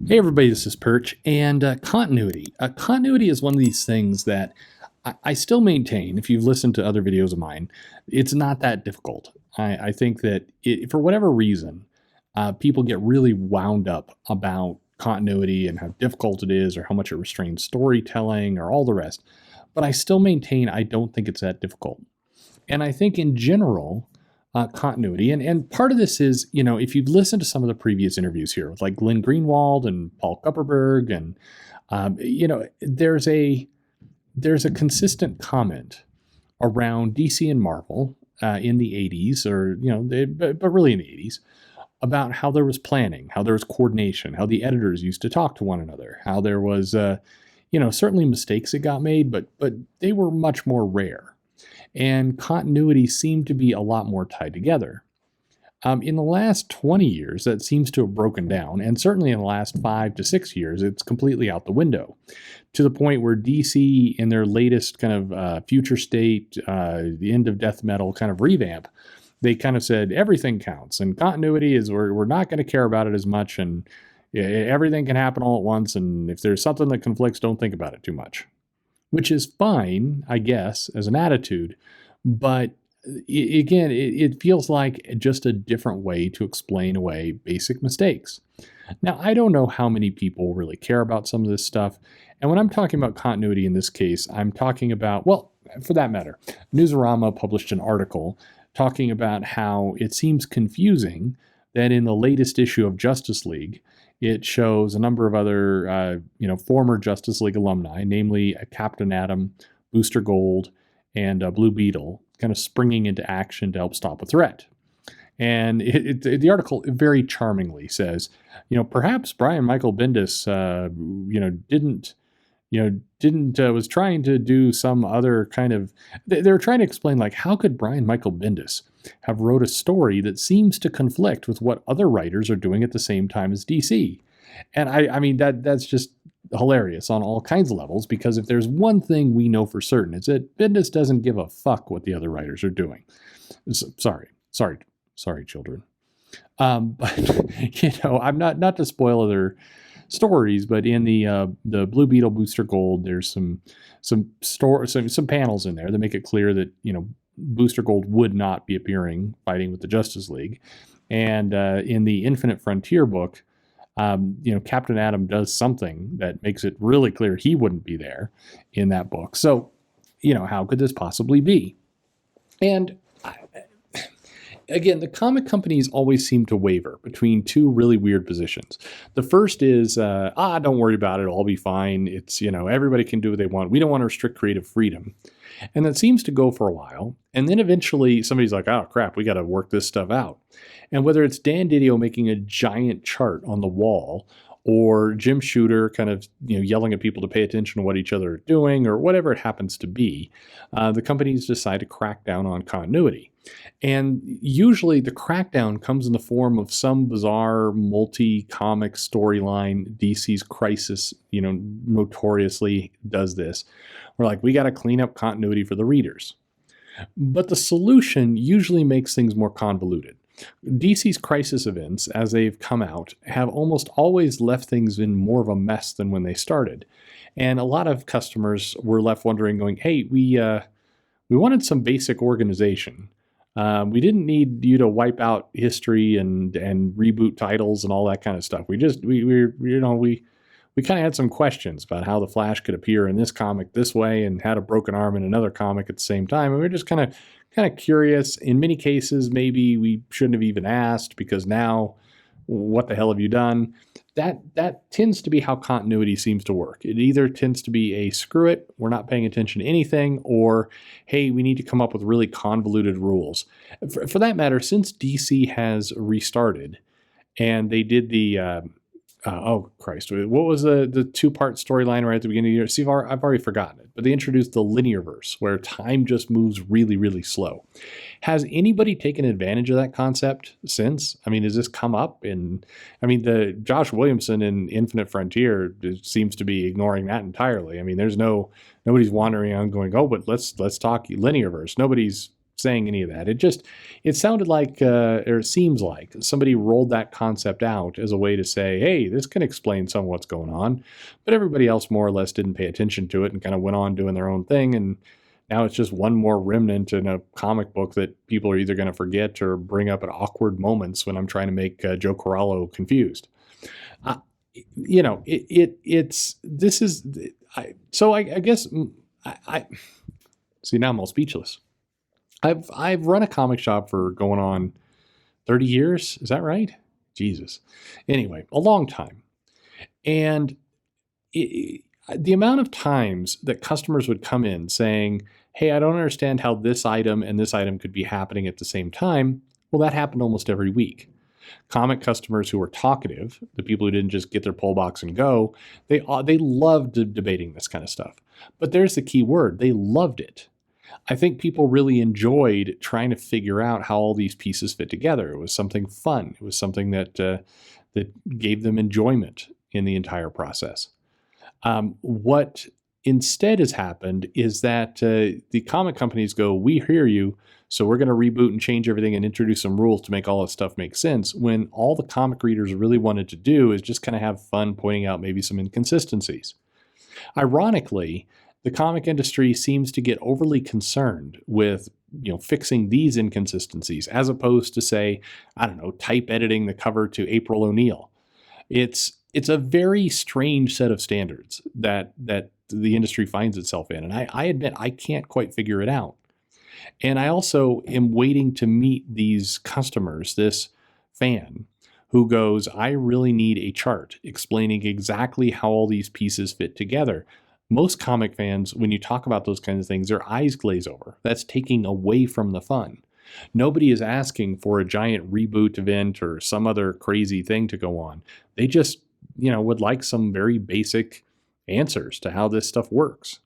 Hey everybody, this is Perch, and continuity. Continuity is one of these things that I still maintain. If you've listened to other videos of mine, it's not that difficult. I think that for whatever reason, people get really wound up about continuity and how difficult it is, or how much it restrains storytelling, or all the rest. But I still maintain I don't think it's that difficult. And I think in general, continuity, and part of this is, if you've listened to some of the previous interviews here with like Glenn Greenwald and Paul Kupperberg, and there's a consistent comment around DC and Marvel in the 80s, or but really in the 80s, about how there was planning, how there was coordination, how the editors used to talk to one another, how there was certainly mistakes that got made, but they were much more rare, and continuity seemed to be a lot more tied together. In the last 20 years, that seems to have broken down, and certainly in the last 5 to 6 years, it's completely out the window, to the point where DC, in their latest kind of future state, the end of death metal kind of revamp, they kind of said everything counts, and continuity is we're not going to care about it as much, and everything can happen all at once, and if there's something that conflicts, don't think about it too much, which is fine, I guess, as an attitude. But again, it feels like just a different way to explain away basic mistakes. Now, I don't know how many people really care about some of this stuff. And when I'm talking about continuity in this case, I'm talking about, well, for that matter, Newsarama published an article talking about how it seems confusing that in the latest issue of Justice League, it shows a number of other, former Justice League alumni, namely Captain Atom, Booster Gold, and Blue Beetle, kind of springing into action to help stop a threat. And the article very charmingly says, perhaps Brian Michael Bendis, was trying to do some other kind of. They were trying to explain, like, how could Brian Michael Bendis have wrote a story that seems to conflict with what other writers are doing at the same time as DC? And I mean that's just hilarious on all kinds of levels, because if there's one thing we know for certain, it's that Bendis doesn't give a fuck what the other writers are doing. Sorry, children. But I'm not to spoil other stories, but in the Blue Beetle Booster Gold, there's some panels in there that make it clear that Booster Gold would not be appearing fighting with the Justice League, and in the Infinite Frontier book, Captain Atom does something that makes it really clear he wouldn't be there in that book. So, how could this possibly be? And again, the comic companies always seem to waver between two really weird positions. The first is, don't worry about it, it'll all be fine. It's, everybody can do what they want. We don't want to restrict creative freedom. And that seems to go for a while. And then eventually somebody's like, oh crap, we got to work this stuff out. And whether it's Dan Didio making a giant chart on the wall, or Jim Shooter kind of yelling at people to pay attention to what each other are doing, or whatever it happens to be, the companies decide to crack down on continuity. And usually the crackdown comes in the form of some bizarre multi-comic storyline. DC's Crisis, notoriously does this. We're like, we got to clean up continuity for the readers. But the solution usually makes things more convoluted. DC's Crisis events, as they've come out, have almost always left things in more of a mess than when they started. And a lot of customers were left wondering, going, hey, we wanted some basic organization. We didn't need you to wipe out history and reboot titles and all that kind of stuff. We kind of had some questions about how the Flash could appear in this comic this way and had a broken arm in another comic at the same time. And we were just kind of curious. In many cases, maybe we shouldn't have even asked, because now, what the hell have you done? That tends to be how continuity seems to work. It either tends to be a screw it, we're not paying attention to anything, or hey, we need to come up with really convoluted rules. For that matter, since DC has restarted, and they did the oh Christ, what was the two-part storyline right at the beginning of the year? See, I've already forgotten it, but they introduced the linear verse, where time just moves really, really slow. Has anybody taken advantage of that concept since? I mean, has this come up? The Josh Williamson in Infinite Frontier seems to be ignoring that entirely. I mean, nobody's wandering around going, oh, but let's talk linear verse. Nobody's saying any of that. It sounded like, or it seems like somebody rolled that concept out as a way to say, hey, this can explain some of what's going on. But everybody else more or less didn't pay attention to it and kind of went on doing their own thing. And now it's just one more remnant in a comic book that people are either going to forget or bring up at awkward moments when I'm trying to make Joe Corallo confused. Uh, it's this is I guess I see, now I'm all speechless. I've run a comic shop for going on 30 years. Is that right? Jesus. Anyway, a long time. And the amount of times that customers would come in saying, hey, I don't understand how this item and this item could be happening at the same time. Well, that happened almost every week. Comic customers who were talkative, the people who didn't just get their pull box and go, they loved debating this kind of stuff. But there's the key word. They loved it. I think people really enjoyed trying to figure out how all these pieces fit together. It was something fun. It was something that gave them enjoyment in the entire process. What instead has happened is that the comic companies go, we hear you, so we're going to reboot and change everything and introduce some rules to make all this stuff make sense, when all the comic readers really wanted to do is just kind of have fun pointing out maybe some inconsistencies. Ironically, the comic industry seems to get overly concerned with fixing these inconsistencies as opposed to, say, I don't know, type editing the cover to April O'Neil. It's a very strange set of standards that the industry finds itself in. And I admit I can't quite figure it out. And I also am waiting to meet these customers, this fan who goes, I really need a chart explaining exactly how all these pieces fit together. Most comic fans, when you talk about those kinds of things, their eyes glaze over. That's taking away from the fun. Nobody is asking for a giant reboot event or some other crazy thing to go on. They just, would like some very basic answers to how this stuff works.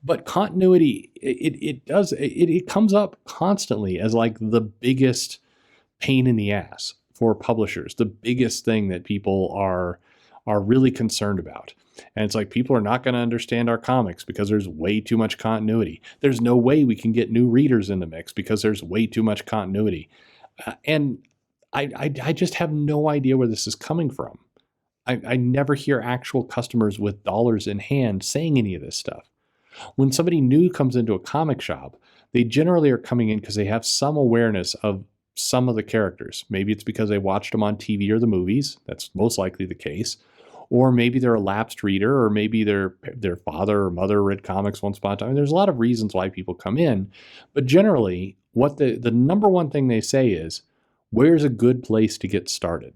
But continuity, it comes up constantly as like the biggest pain in the ass for publishers, the biggest thing that people are really concerned about. And it's like, people are not going to understand our comics because there's way too much continuity. There's no way we can get new readers in the mix because there's way too much continuity. And I just have no idea where this is coming from. I never hear actual customers with dollars in hand saying any of this stuff. When somebody new comes into a comic shop, they generally are coming in because they have some awareness of some of the characters. Maybe it's because they watched them on TV or the movies. That's most likely the case. Or maybe they're a lapsed reader, or maybe their father or mother read comics once upon a time. There's a lot of reasons why people come in. But generally, what the number one thing they say is, where's a good place to get started?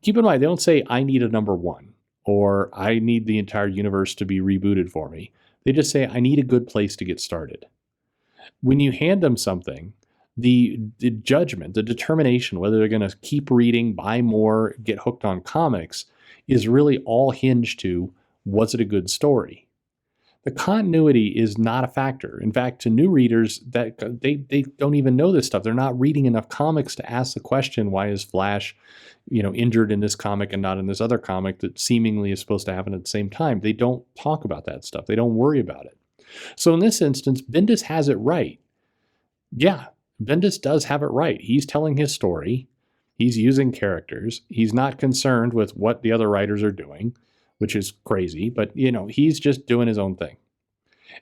Keep in mind, they don't say, I need a number one, or I need the entire universe to be rebooted for me. They just say, I need a good place to get started. When you hand them something, the judgment, the determination, whether they're going to keep reading, buy more, get hooked on comics, is really all hinged to, was it a good story? The continuity is not a factor. In fact, to new readers, that they don't even know this stuff. They're not reading enough comics to ask the question, why is Flash, injured in this comic and not in this other comic that seemingly is supposed to happen at the same time? They don't talk about that stuff. They don't worry about it. So in this instance, Bendis has it right. Yeah, Bendis does have it right. He's telling his story. He's using characters. He's not concerned with what the other writers are doing, which is crazy, but he's just doing his own thing.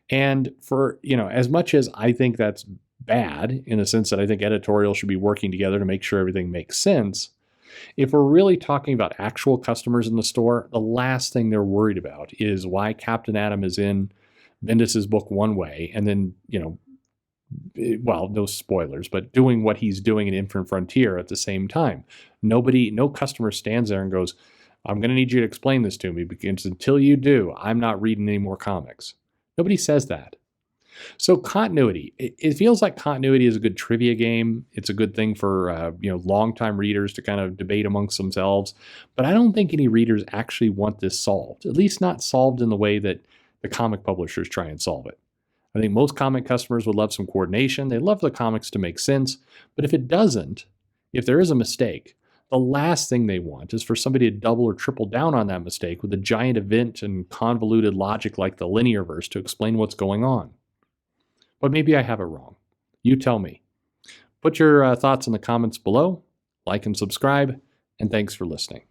And for, as much as I think that's bad in the sense that I think editorial should be working together to make sure everything makes sense, if we're really talking about actual customers in the store, the last thing they're worried about is why Captain Atom is in Bendis's book one way and then, well, no spoilers, but doing what he's doing in Infinite Frontier at the same time. No customer stands there and goes, I'm going to need you to explain this to me, because until you do, I'm not reading any more comics. Nobody says that. So continuity, it feels like continuity is a good trivia game. It's a good thing for longtime readers to kind of debate amongst themselves. But I don't think any readers actually want this solved, at least not solved in the way that the comic publishers try and solve it. I think most comic customers would love some coordination. They love the comics to make sense. But if it doesn't, if there is a mistake, the last thing they want is for somebody to double or triple down on that mistake with a giant event and convoluted logic like the linear verse to explain what's going on. but maybe I have it wrong. You tell me. Put your thoughts in the comments below, like and subscribe, and thanks for listening.